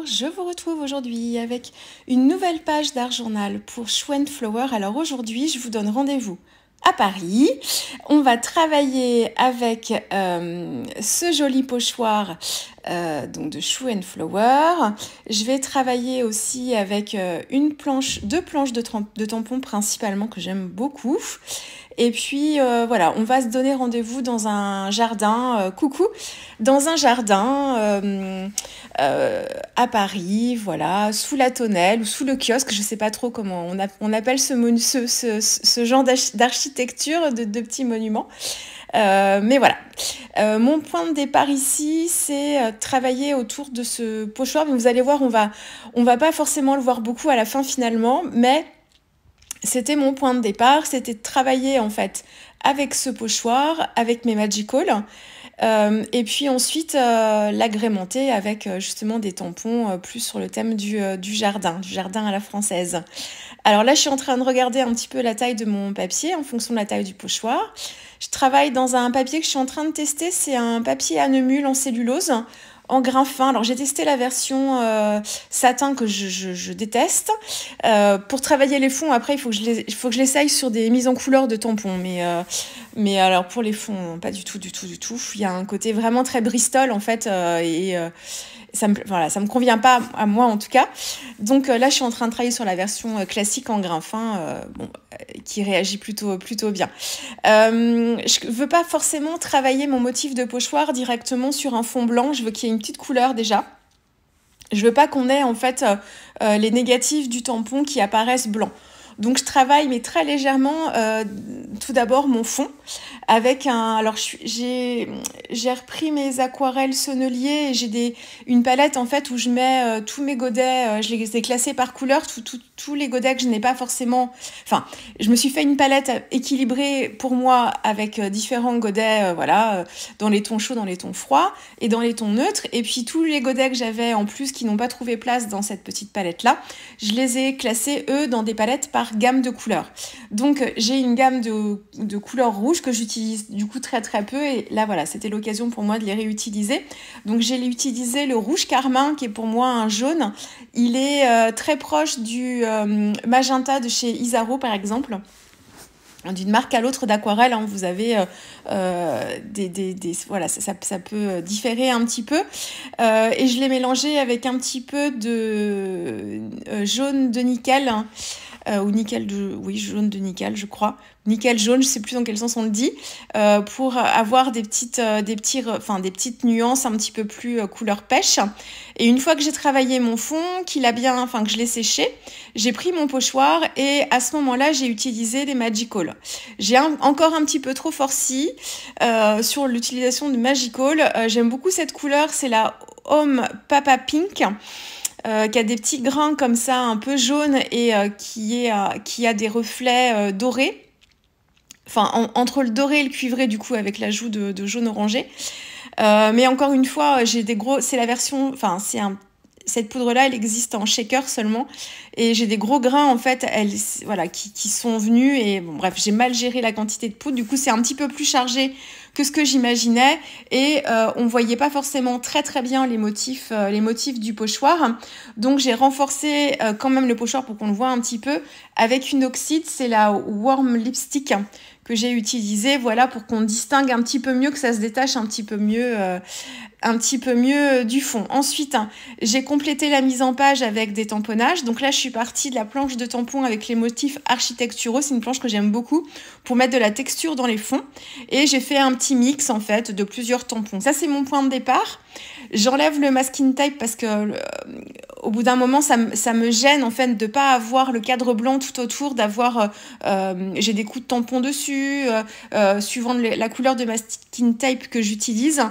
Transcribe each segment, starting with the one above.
je vous retrouve aujourd'hui avec une nouvelle page d'Art Journal pour Show & Flower. Alors aujourd'hui, je vous donne rendez-vous à Paris. On va travailler avec ce joli pochoir donc de Show & Flower. Je vais travailler aussi avec deux planches de tampons principalement que j'aime beaucoup. Et puis voilà, on va se donner rendez-vous dans un jardin, dans un jardin à Paris, voilà, sous la tonnelle ou sous le kiosque, je sais pas trop comment on appelle ce genre d'architecture de petits monuments. Mais voilà, mon point de départ ici, c'est travailler autour de ce pochoir. Mais vous allez voir, on va pas forcément le voir beaucoup à la fin finalement, mais c'était mon point de départ, c'était de travailler en fait avec ce pochoir, avec mes Magical, et puis ensuite l'agrémenter avec justement des tampons plus sur le thème du jardin à la française. Alors là, je suis en train de regarder un petit peu la taille de mon papier en fonction de la taille du pochoir. Je travaille dans un papier que je suis en train de tester, c'est un papier à neumule en cellulose, en grain fin. Alors j'ai testé la version satin que je déteste. Pour travailler les fonds, après il faut que je l'essaye sur des mises en couleur de tampons. Mais alors pour les fonds, non, pas du tout. Il y a un côté vraiment très Bristol en fait ça me convient pas à moi en tout cas. Donc là, je suis en train de travailler sur la version classique en grain fin, qui réagit plutôt bien. Je veux pas forcément travailler mon motif de pochoir directement sur un fond blanc. Je veux qu'il y ait une petite couleur déjà. Je veux pas qu'on ait en fait les négatifs du tampon qui apparaissent blancs. Donc je travaille mais très légèrement tout d'abord mon fond avec alors j'ai repris mes aquarelles Sennelier et j'ai une palette en fait où je mets tous mes godets, je les ai classés par couleur, tous les godets que je n'ai pas forcément, enfin je me suis fait une palette équilibrée pour moi avec différents godets dans les tons chauds, dans les tons froids et dans les tons neutres, et puis tous les godets que j'avais en plus qui n'ont pas trouvé place dans cette petite palette là, je les ai classés eux dans des palettes par gamme de couleurs. Donc j'ai une gamme de couleurs rouges que j'utilise du coup très peu, et là voilà, c'était l'occasion pour moi de les réutiliser. Donc j'ai utilisé le rouge carmin qui est pour moi un jaune. Il est très proche du magenta de chez Isaro par exemple. D'une marque à l'autre d'aquarelle, hein, vous avez voilà, ça peut différer un petit peu, et je l'ai mélangé avec un petit peu de jaune de nickel, ou nickel jaune de nickel je crois, nickel jaune, je sais plus dans quel sens on le dit, pour avoir des petites nuances un petit peu plus couleur pêche. Et une fois que j'ai travaillé mon fond, que je l'ai séché, j'ai pris mon pochoir et à ce moment-là j'ai utilisé les Magical. J'ai encore un petit peu trop forci sur l'utilisation de Magical. J'aime beaucoup cette couleur, c'est la Home Papa Pink, qui a des petits grains comme ça un peu jaunes et qui a des reflets dorés, enfin entre le doré et le cuivré du coup avec l'ajout de jaune orangé, mais encore une fois c'est la version, enfin cette poudre-là, elle existe en shaker seulement. Et j'ai des gros grains, en fait, qui sont venus. Et bon, bref, j'ai mal géré la quantité de poudre. Du coup, c'est un petit peu plus chargé que ce que j'imaginais. Et on voyait pas forcément très bien les motifs du pochoir. Donc, j'ai renforcé quand même le pochoir pour qu'on le voit un petit peu avec une oxyde. C'est la Warm Lipstick que j'ai utilisée, voilà, pour qu'on distingue un petit peu mieux, que ça se détache un petit peu mieux du fond. Ensuite, j'ai complété la mise en page avec des tamponnages. Donc là, je suis partie de la planche de tampons avec les motifs architecturaux. C'est une planche que j'aime beaucoup pour mettre de la texture dans les fonds. Et j'ai fait un petit mix, en fait, de plusieurs tampons. Ça, c'est mon point de départ. J'enlève le masking tape parce que au bout d'un moment, ça me gêne, en fait, de pas avoir le cadre blanc tout autour, j'ai des coups de tampon dessus, suivant la couleur de masking tape que j'utilise.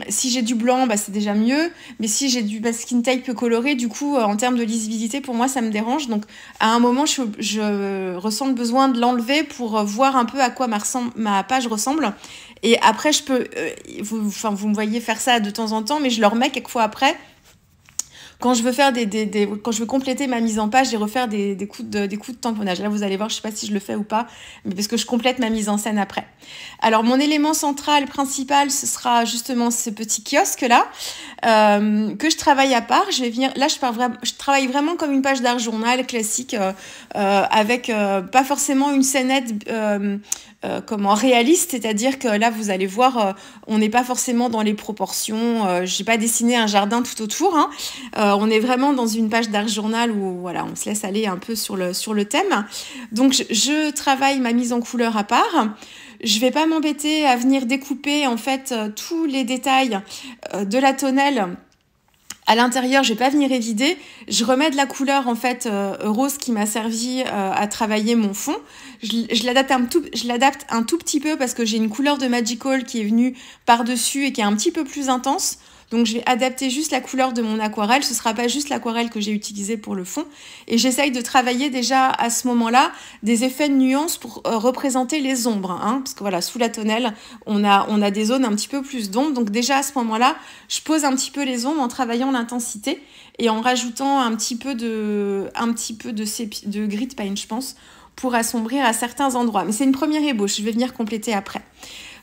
Si j'ai du blanc, c'est déjà mieux. Mais si j'ai du masking tape coloré, du coup, en termes de lisibilité, pour moi, ça me dérange. Donc, à un moment, je ressens le besoin de l'enlever pour voir un peu à quoi ma page ressemble. Et après, vous me voyez faire ça de temps en temps, mais je le remets quelquefois après quand je veux faire quand je veux compléter ma mise en page et refaire des coups de tamponnage. Là, vous allez voir, je sais pas si je le fais ou pas, mais parce que je complète ma mise en scène après. Alors, mon élément central, principal, ce sera justement ce petit kiosque-là, que je travaille à part. Je vais venir, là, je travaille vraiment comme une page d'art journal classique, avec pas forcément une scénette réaliste, c'est-à-dire que là vous allez voir, on n'est pas forcément dans les proportions, j'ai pas dessiné un jardin tout autour, hein. On est vraiment dans une page d'art journal où voilà, on se laisse aller un peu sur le thème. Donc je travaille ma mise en couleur à part. Je vais pas m'embêter à venir découper en fait tous les détails de la tonnelle. À l'intérieur, je vais pas venir évider. Je remets de la couleur en fait rose qui m'a servi à travailler mon fond. Je l'adapte un tout petit peu parce que j'ai une couleur de Magical qui est venue par-dessus et qui est un petit peu plus intense. Donc je vais adapter juste la couleur de mon aquarelle. Ce sera pas juste l'aquarelle que j'ai utilisée pour le fond. Et j'essaye de travailler déjà à ce moment-là des effets de nuances pour représenter les ombres, hein, parce que voilà, sous la tonnelle, on a des zones un petit peu plus d'ombre. Donc déjà à ce moment-là, je pose un petit peu les ombres en travaillant l'intensité et en rajoutant un petit peu de grit paint, je pense, pour assombrir à certains endroits. Mais c'est une première ébauche, je vais venir compléter après.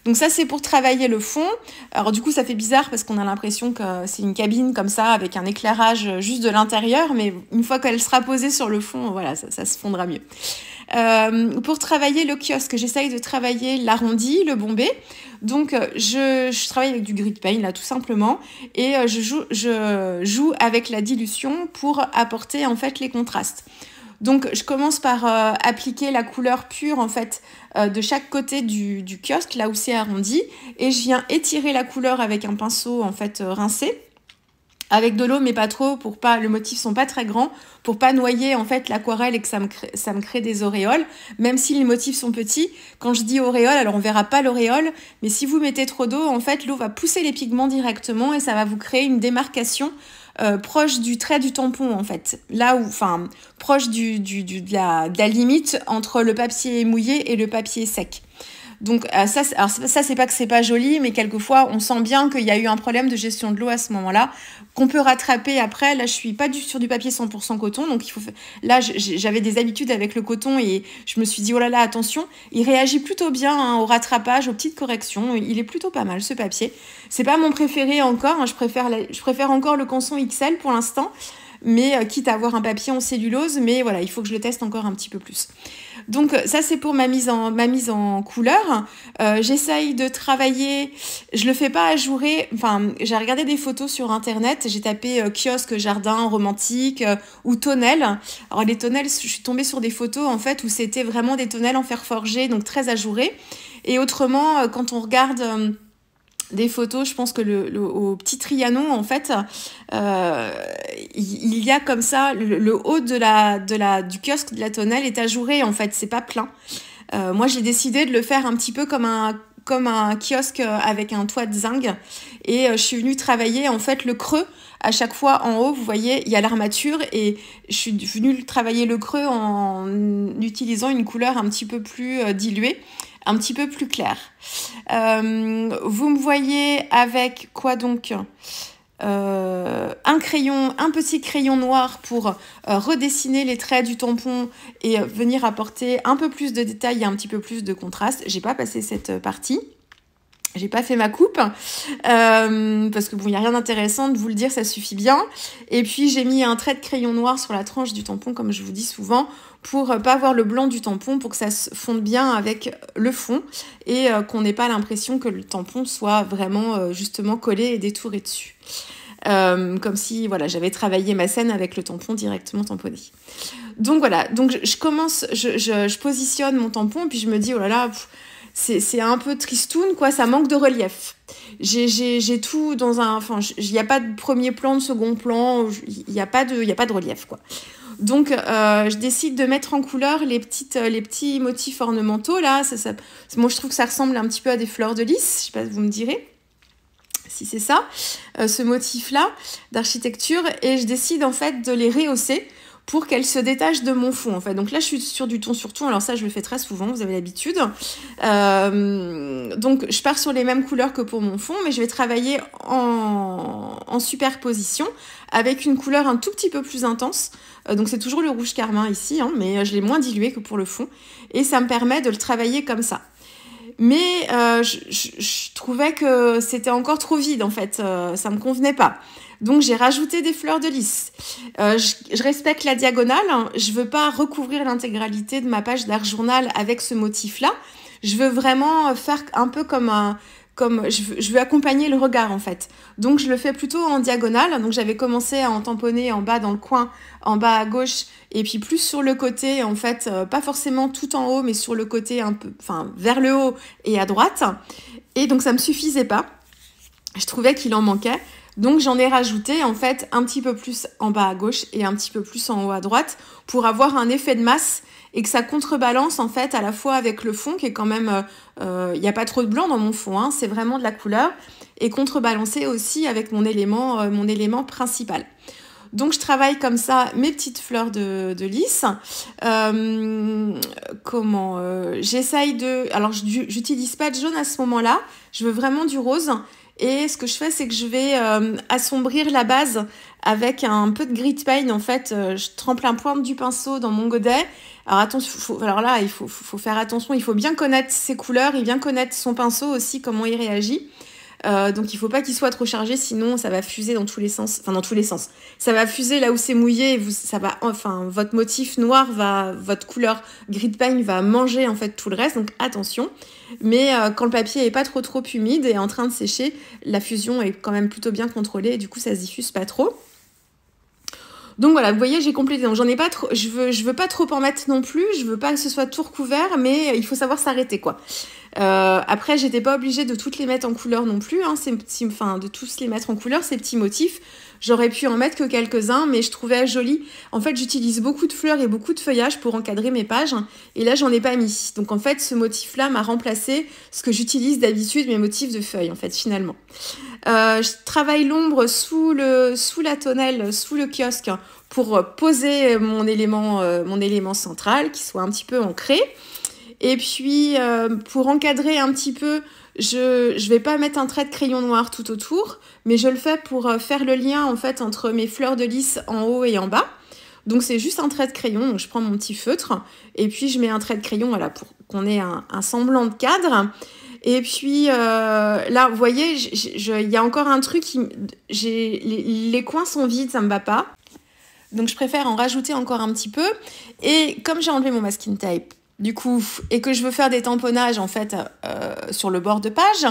Donc ça, c'est pour travailler le fond. Alors du coup, ça fait bizarre parce qu'on a l'impression que c'est une cabine comme ça, avec un éclairage juste de l'intérieur, mais une fois qu'elle sera posée sur le fond, voilà, ça se fondra mieux. Pour travailler le kiosque, j'essaye de travailler l'arrondi, le bombé. Donc je travaille avec du grit paint là tout simplement et je joue avec la dilution pour apporter en fait les contrastes. Donc je commence par appliquer la couleur pure en fait de chaque côté du kiosque là où c'est arrondi et je viens étirer la couleur avec un pinceau en fait rincé avec de l'eau mais pas trop pour pas, le motif sont pas très grands pour pas noyer en fait l'aquarelle et que ça me crée des auréoles, même si les motifs sont petits. Quand je dis auréole, alors on verra pas l'auréole, mais si vous mettez trop d'eau en fait l'eau va pousser les pigments directement et ça va vous créer une démarcation proche du trait du tampon en fait, là où, enfin, proche de la limite entre le papier mouillé et le papier sec. Donc ça c'est pas que c'est pas joli, mais quelquefois on sent bien qu'il y a eu un problème de gestion de l'eau à ce moment-là, qu'on peut rattraper après. Là je suis pas sur du papier 100% coton, donc là j'avais des habitudes avec le coton et je me suis dit oh là là attention, il réagit plutôt bien hein, au rattrapage, aux petites corrections, il est plutôt pas mal ce papier. C'est pas mon préféré encore, hein, je préfère encore le Canson XL pour l'instant, mais quitte à avoir un papier en cellulose, mais voilà, il faut que je le teste encore un petit peu plus. Donc ça c'est pour ma mise en couleur. J'essaye de travailler, je le fais pas ajourer, enfin j'ai regardé des photos sur internet, j'ai tapé kiosque, jardin, romantique ou tonnelle. Alors les tonnelles, je suis tombée sur des photos en fait où c'était vraiment des tonnelles en fer forgé, donc très ajourées. Et autrement, quand on regarde des photos, je pense que au petit Trianon en fait il y a comme ça le haut du kiosque de la tonnelle est ajouré en fait, c'est pas plein. Moi j'ai décidé de le faire un petit peu comme un kiosque avec un toit de zinc et je suis venue travailler en fait le creux à chaque fois en haut. Vous voyez, il y a l'armature et je suis venue travailler le creux en utilisant une couleur un petit peu plus diluée, un petit peu plus clair. Vous me voyez avec quoi donc un petit crayon noir pour redessiner les traits du tampon et venir apporter un peu plus de détails et un petit peu plus de contraste. J'ai pas passé cette partie. J'ai pas fait ma coupe parce que bon, il n'y a rien d'intéressant de vous le dire, ça suffit bien. Et puis j'ai mis un trait de crayon noir sur la tranche du tampon, comme je vous dis souvent, pour pas voir le blanc du tampon, pour que ça se fonde bien avec le fond et qu'on n'ait pas l'impression que le tampon soit vraiment justement collé et détouré dessus. Comme si voilà, j'avais travaillé ma scène avec le tampon directement tamponné. Donc voilà, donc je commence, je positionne mon tampon et puis je me dis oh là là, c'est un peu tristoun quoi, ça manque de relief. J'ai tout dans un, enfin il n'y a pas de premier plan, de second plan, il y a pas de relief quoi. Donc je décide de mettre en couleur les petits motifs ornementaux là. Moi je trouve que ça ressemble un petit peu à des fleurs de lys. Je sais pas, vous me direz si c'est ça, ce motif là d'architecture, et je décide en fait de les rehausser pour qu'elle se détache de mon fond en fait. Donc là je suis sur du ton sur ton, alors ça je le fais très souvent, vous avez l'habitude. Donc je pars sur les mêmes couleurs que pour mon fond, mais je vais travailler en superposition avec une couleur un tout petit peu plus intense. Donc c'est toujours le rouge carmin ici, hein, mais je l'ai moins dilué que pour le fond. Et ça me permet de le travailler comme ça. Mais je trouvais que c'était encore trop vide en fait, ça me convenait pas. Donc j'ai rajouté des fleurs de lys. Je respecte la diagonale, hein. Je veux pas recouvrir l'intégralité de ma page d'art journal avec ce motif-là. Je veux vraiment faire un peu je veux accompagner le regard en fait. Donc je le fais plutôt en diagonale. Donc j'avais commencé à en tamponner en bas dans le coin, en bas à gauche, et puis plus sur le côté en fait, pas forcément tout en haut, mais sur le côté un peu, enfin vers le haut et à droite. Et donc ça me suffisait pas. Je trouvais qu'il en manquait. Donc j'en ai rajouté en fait un petit peu plus en bas à gauche et un petit peu plus en haut à droite pour avoir un effet de masse et que ça contrebalance en fait à la fois avec le fond qui est quand même, il n'y a pas trop de blanc dans mon fond, hein, c'est vraiment de la couleur, et contrebalancé aussi avec mon élément principal. Donc je travaille comme ça mes petites fleurs de lys. J'essaye de... Alors j'utilise pas de jaune à ce moment-là, je veux vraiment du rose. Et ce que je fais, c'est que je vais assombrir la base avec un peu de grit paint. En fait, je trempe la pointe du pinceau dans mon godet. Alors attention, il faut faire attention. Il faut bien connaître ses couleurs et bien connaître son pinceau aussi, comment il réagit. Donc il faut pas qu'il soit trop chargé, sinon ça va fuser dans tous les sens. Enfin, dans tous les sens. Ça va fuser là où c'est mouillé. Et votre motif noir votre couleur grit paint va manger en fait tout le reste. Donc attention. Mais quand le papier est pas trop humide et en train de sécher, la fusion est quand même plutôt bien contrôlée et du coup ça se diffuse pas trop. Donc voilà, vous voyez, j'ai complété. Donc j'en ai pas trop, je veux pas trop en mettre non plus. Je veux pas que ce soit tout recouvert, mais il faut savoir s'arrêter quoi. Après, j'étais pas obligée de toutes les mettre en couleur non plus, hein, de tous les mettre en couleur, ces petits motifs. J'aurais pu en mettre que quelques-uns, mais je trouvais joli. En fait, j'utilise beaucoup de fleurs et beaucoup de feuillages pour encadrer mes pages. Et là, j'en ai pas mis. Donc, en fait, ce motif-là m'a remplacé ce que j'utilise d'habitude, mes motifs de feuilles, en fait, finalement. Je travaille l'ombre sous la tonnelle, sous le kiosque, pour poser mon élément central, qui soit un petit peu ancré. Et puis, pour encadrer un petit peu, je vais pas mettre un trait de crayon noir tout autour, mais je le fais pour faire le lien en fait entre mes fleurs de lys en haut et en bas. Donc c'est juste un trait de crayon, donc je prends mon petit feutre et puis je mets un trait de crayon voilà, pour qu'on ait un semblant de cadre. Et puis là, vous voyez, il y a encore un truc, les coins sont vides, ça me va pas. Donc je préfère en rajouter encore un petit peu. Et comme j'ai enlevé mon masking tape, du coup, et que je veux faire des tamponnages en fait sur le bord de page,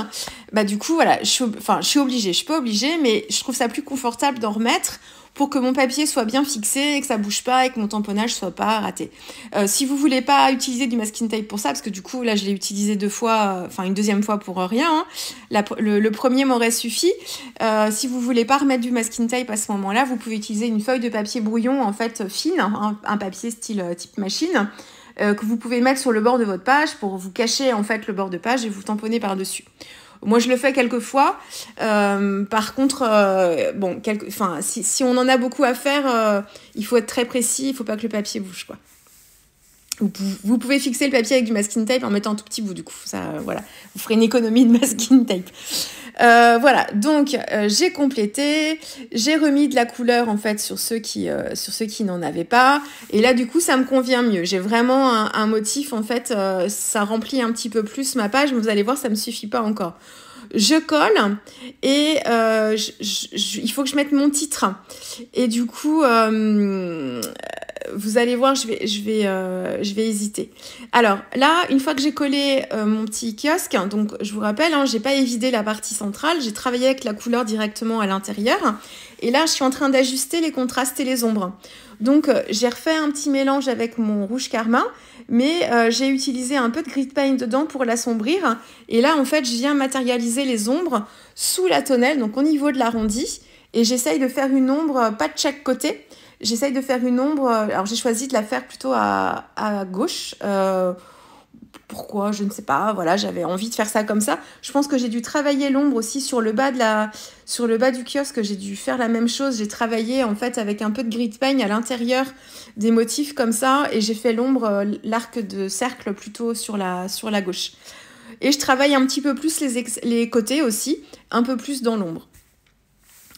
bah du coup voilà, je suis obligée, je suis pas obligée, mais je trouve ça plus confortable d'en remettre pour que mon papier soit bien fixé et que ça bouge pas et que mon tamponnage soit pas raté. Si vous voulez pas utiliser du masking tape pour ça, parce que du coup là je l'ai utilisé une deuxième fois pour rien, hein. Le premier m'aurait suffi. Si vous voulez pas remettre du masking tape à ce moment-là, vous pouvez utiliser une feuille de papier brouillon en fait fine, un papier style type machine. Que vous pouvez mettre sur le bord de votre page pour vous cacher en fait le bord de page et vous tamponner par-dessus. Moi, je le fais quelques fois. Par contre, si on en a beaucoup à faire, il faut être très précis. Il faut pas que le papier bouge, quoi. Vous pouvez fixer le papier avec du masking tape en mettant un tout petit bout, du coup. Ça, voilà. Vous ferez une économie de masking tape. Voilà. Donc, j'ai complété. J'ai remis de la couleur, en fait, sur ceux qui n'en avaient pas. Et là, du coup, ça me convient mieux. J'ai vraiment un motif, en fait, ça remplit un petit peu plus ma page. Mais vous allez voir, ça me suffit pas encore. Je colle et il faut que je mette mon titre. Et du coup, vous allez voir, je vais hésiter. Alors là, une fois que j'ai collé mon petit kiosque, donc je vous rappelle, j'ai pas évidé la partie centrale, j'ai travaillé avec la couleur directement à l'intérieur. Et là, je suis en train d'ajuster les contrastes et les ombres. Donc, j'ai refait un petit mélange avec mon rouge carmin, mais j'ai utilisé un peu de grit paint dedans pour l'assombrir. Et là, en fait, je viens matérialiser les ombres sous la tonnelle, donc au niveau de l'arrondi. Et j'essaye de faire une ombre, pas de chaque côté. J'essaye de faire une ombre, alors j'ai choisi de la faire plutôt à gauche, pourquoi, je ne sais pas. Voilà, j'avais envie de faire ça comme ça. Je pense que j'ai dû travailler l'ombre aussi sur le bas du kiosque. J'ai dû faire la même chose. J'ai travaillé en fait avec un peu de grit paint à l'intérieur des motifs comme ça, et j'ai fait l'ombre, l'arc de cercle plutôt sur la gauche. Et je travaille un petit peu plus les côtés aussi, un peu plus dans l'ombre.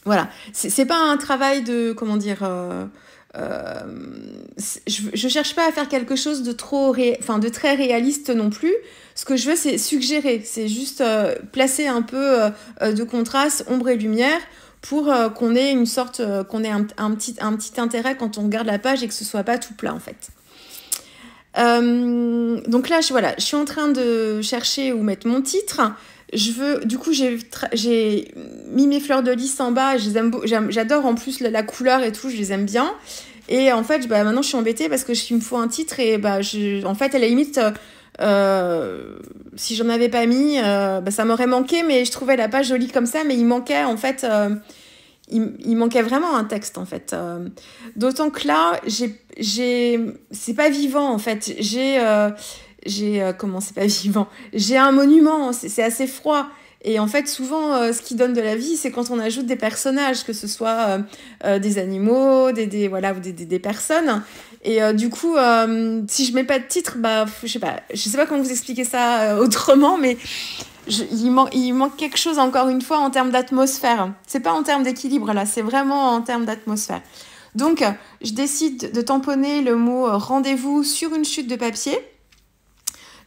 Voilà, c'est pas un travail de, comment dire, je cherche pas à faire quelque chose de de très réaliste non plus. Ce que je veux, c'est suggérer, c'est juste placer un peu de contraste, ombre et lumière, pour qu'on ait une sorte, qu'on ait un petit intérêt quand on regarde la page et que ce soit pas tout plat en fait. Donc là, je suis en train de chercher où mettre mon titre. Du coup, j'ai mis mes fleurs de lys en bas. J'adore en plus la couleur et tout, je les aime bien. Et en fait, maintenant, je suis embêtée parce que il me faut un titre et en fait, à la limite, si j'en avais pas mis, ça m'aurait manqué. Mais je trouvais la page jolie comme ça, mais il manquait en fait. Il manquait vraiment un texte en fait. D'autant que là, c'est pas vivant en fait. Comment c'est pas vivant? J'ai un monument, c'est assez froid. Et en fait, souvent, ce qui donne de la vie, c'est quand on ajoute des personnages, que ce soit des animaux, voilà, ou des personnes. Et du coup, si je mets pas de titre, je sais pas comment vous expliquer ça autrement, mais il manque quelque chose, encore une fois, en termes d'atmosphère. C'est pas en termes d'équilibre, là, c'est vraiment en termes d'atmosphère. Donc, je décide de tamponner le mot rendez-vous sur une chute de papier.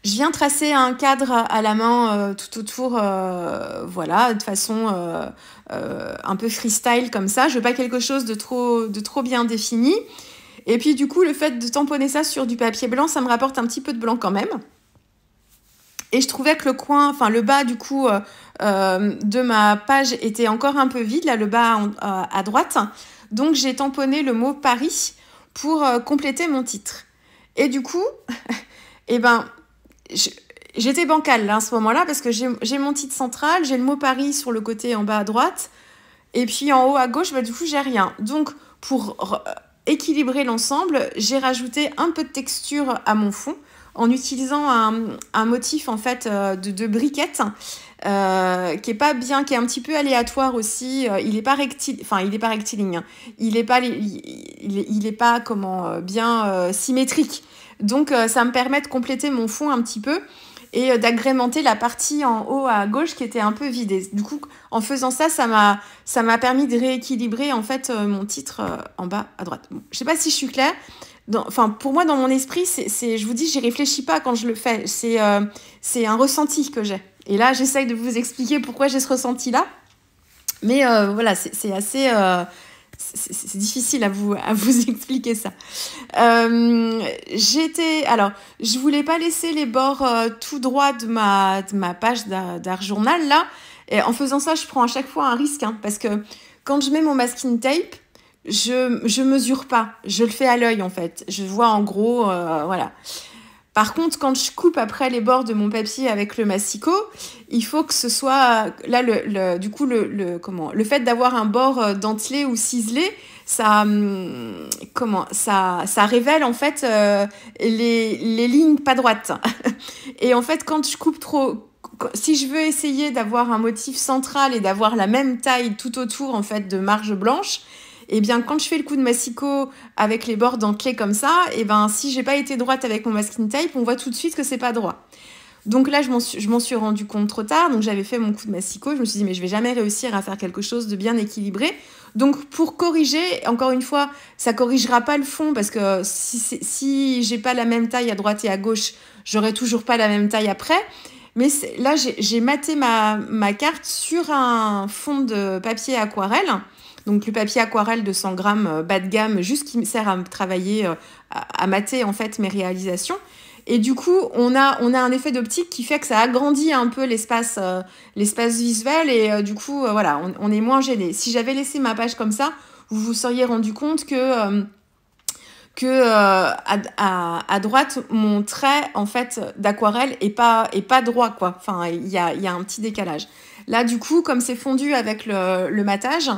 Je viens tracer un cadre à la main tout autour, voilà, de façon un peu freestyle comme ça. Je veux pas quelque chose de trop bien défini. Et puis du coup, le fait de tamponner ça sur du papier blanc, ça me rapporte un petit peu de blanc quand même. Et je trouvais que le bas du coup de ma page était encore un peu vide, là, le bas à droite. Donc j'ai tamponné le mot Paris pour compléter mon titre. Et du coup, j'étais bancale là, à ce moment-là, parce que j'ai mon titre central, j'ai le mot Paris sur le côté en bas à droite, et puis en haut à gauche, du coup, j'ai rien. Donc, pour équilibrer l'ensemble, j'ai rajouté un peu de texture à mon fond, en utilisant un motif en fait de briquettes, qui est pas bien, qui est un petit peu aléatoire aussi. Il est pas rectiligne, hein. Il est pas bien symétrique. Donc ça me permet de compléter mon fond un petit peu et d'agrémenter la partie en haut à gauche qui était un peu vidée. Du coup, en faisant ça, ça m'a permis de rééquilibrer en fait mon titre en bas à droite. Bon, je sais pas si je suis claire. Pour moi, dans mon esprit, je vous dis, j'y réfléchis pas quand je le fais. C'est un ressenti que j'ai. Et là, j'essaye de vous expliquer pourquoi j'ai ce ressenti-là. Mais voilà, c'est assez... c'est difficile à vous expliquer ça. Alors, je voulais pas laisser les bords tout droits de ma page d'art journal, là. Et en faisant ça, je prends à chaque fois un risque, hein, parce que quand je mets mon masking tape, je mesure pas, je le fais à l'œil en fait, je vois en gros, voilà. Par contre, quand je coupe après les bords de mon papier avec le massicot, il faut que ce soit là le fait d'avoir un bord dentelé ou ciselé, ça révèle en fait les lignes pas droites. Et en fait, quand je coupe trop, si je veux essayer d'avoir un motif central et d'avoir la même taille tout autour en fait de marge blanche, et bien quand je fais le coup de massicot avec les bords dentelés comme ça, et ben si j'ai pas été droite avec mon masking tape, on voit tout de suite que c'est pas droit. Donc là, je m'en suis rendu compte trop tard. Donc j'avais fait mon coup de massicot, je me suis dit mais je vais jamais réussir à faire quelque chose de bien équilibré. Donc pour corriger, encore une fois, ça corrigera pas le fond parce que si j'ai pas la même taille à droite et à gauche, j'aurai toujours pas la même taille après. Mais là, j'ai maté ma carte sur un fond de papier aquarelle. Donc le papier aquarelle de 100 grammes bas de gamme, juste qui me sert à travailler, à mater en fait mes réalisations. Et du coup, on a un effet d'optique qui fait que ça agrandit un peu l'espace visuel et du coup, voilà, on est moins gêné. Si j'avais laissé ma page comme ça, vous vous seriez rendu compte que à droite, mon trait en fait d'aquarelle est pas droit quoi. Enfin, il y a un petit décalage. Là, du coup, comme c'est fondu avec le matage,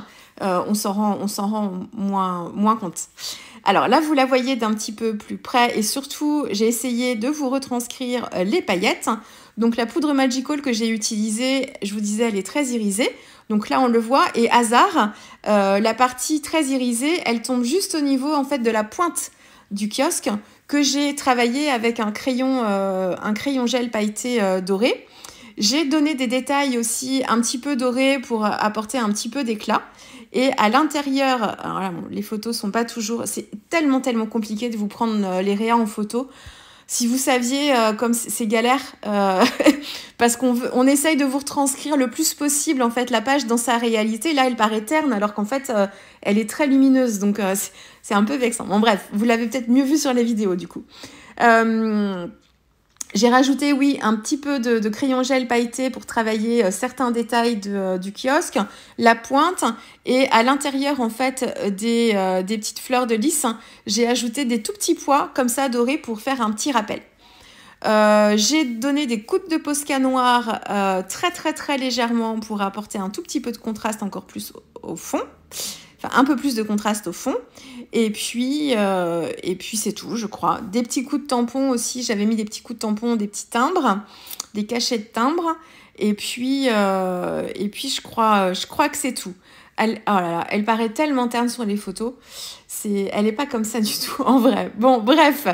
on s'en rend moins compte. Alors là, vous la voyez d'un petit peu plus près et surtout, j'ai essayé de vous retranscrire les paillettes. Donc la poudre Magical que j'ai utilisée, je vous disais, elle est très irisée. Donc là, on le voit. Et hasard, la partie très irisée, elle tombe juste au niveau en fait de la pointe du kiosque que j'ai travaillé avec un crayon gel pailleté doré. J'ai donné des détails aussi un petit peu dorés pour apporter un petit peu d'éclat. Et à l'intérieur, alors là, bon, les photos sont pas toujours... C'est tellement compliqué de vous prendre les réas en photo. Si vous saviez comme c'est galère, parce qu'on essaye de vous retranscrire le plus possible en fait la page dans sa réalité. Là, elle paraît terne alors qu'en fait, elle est très lumineuse. Donc, c'est un peu vexant. Bon, bref, vous l'avez peut-être mieux vu sur les vidéos du coup. J'ai rajouté, oui, un petit peu de crayon gel pailleté pour travailler certains détails du kiosque, la pointe, et à l'intérieur, en fait, des petites fleurs de lys, j'ai ajouté des tout petits pois, comme ça, dorés, pour faire un petit rappel. J'ai donné des gouttes de Posca noir très légèrement pour apporter un tout petit peu de contraste encore plus au fond. Enfin, un peu plus de contraste au fond. Et puis c'est tout, je crois. Des petits coups de tampon aussi. J'avais mis des petits coups de tampon, des petits timbres, des cachets de timbres. Et puis je crois que c'est tout. Oh là là, elle paraît tellement terne sur les photos. Elle n'est pas comme ça du tout en vrai. Bon, bref,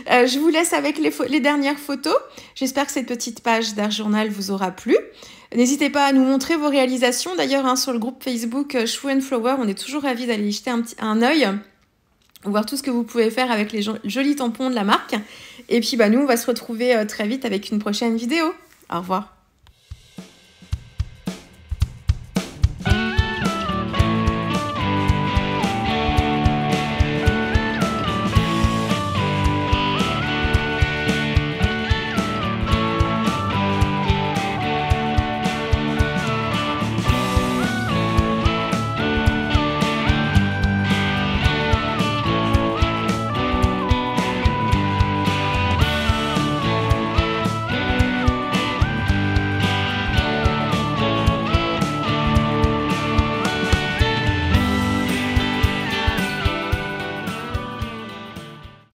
je vous laisse avec les dernières photos. J'espère que cette petite page d'Art Journal vous aura plu. N'hésitez pas à nous montrer vos réalisations. D'ailleurs, sur le groupe Facebook Chou & Flower, on est toujours ravis d'aller y jeter un œil, voir tout ce que vous pouvez faire avec les jolis tampons de la marque. Et puis, nous, on va se retrouver très vite avec une prochaine vidéo. Au revoir.